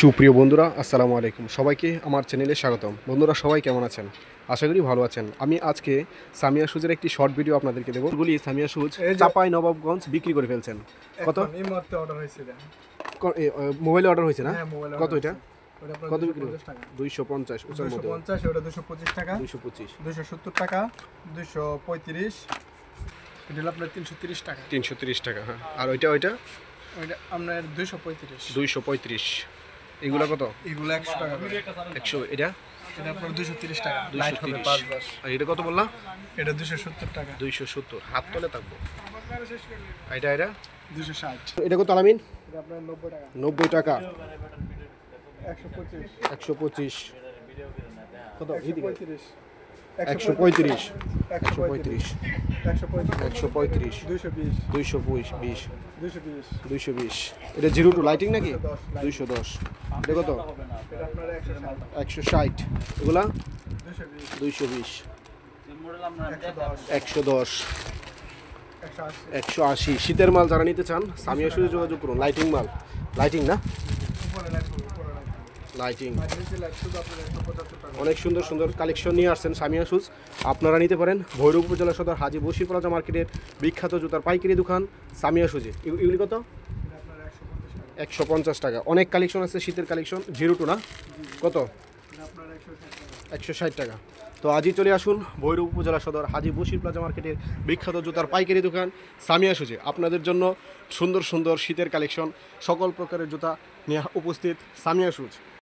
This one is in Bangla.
সুপ্রিয় বন্ধুরা, আসসালামু আলাইকুম। সবাইকে আমার চ্যানেলে স্বাগতম। বন্ধুরা সবাই কেমন আছেন? আশা করি ভালো আছেন। আমি আজকে সামিয়া শুজের একটি শর্ট ভিডিও আপনাদেরকে দেবো। এগুলি সামিয়া শুজ চাপাই নবাবগঞ্জ বিক্রি করে ফেলছেন। কত মোবাইলে অর্ডার হয়েছে না? কত এটা? কত বিক্রি? 250। 250 ওটা 225 টাকা, 225, 270 টাকা, 235, এটা হলো আপনার 330 টাকা। 330 টাকা। হ্যাঁ, আর ওইটা ওইটা আপনার 235। 235। এগুলো কত? এগুলো 100 টাকা করে। 100। এটা এটা আপনার 230 টাকা, লাইট হবে 230। 5 10। আর এটা কত বললাম? এটা 270 টাকা, 270। হাত তলে থাকবো। এটা এটা 260। এটা কত আলামিন? এটা আপনার 90 টাকা, 90 টাকা। 125, 125। কত? 135, 135, 135, 135, 220, 220, 220, 220। এটা 02 লাইটিং নাকি? 210। এটা কত? এটা আপনার 160, 160। এগুলা 220, 220, 110, 110, 180। 180। শীতের মাল যারা নিতে চান সামিয়া শুজে যোগাযোগ করুন। লাইটিং মাল, লাইটিং না? উপরে লাইট হবে, উপরে লাইট হবে। লাইটিং। নিচে লাইট শুধু আপনার 175 টাকা। অনেক সুন্দর সুন্দর কালেকশন নিয়ে আসছেন সামিয়া শুজ। আপনারা নিতে পারেন ভৈরব উপজেলা সদর হাজি বসি প্লাজা মার্কেটের বিখ্যাত জুতার পাইকারি দোকান সামিয়া শুজে। এগুলি কত? এটা আপনার 150 টাকা। 150 টাকা। অনেক কালেকশন আছে শীতের কালেকশন। 02 না? কত? এটা আপনার 160 টাকা। 160 টাকা। তো আজই চলে আসুন ভৈরব উপজেলা সদর হাজি বসির প্লাজা মার্কেটের বিখ্যাত জুতার পাইকারি দোকান সামিয়া শুজে। আপনাদের জন্য সুন্দর সুন্দর শীতের কালেকশন, সকল প্রকারের জুতা নিয়ে উপস্থিত সামিয়া শুজ।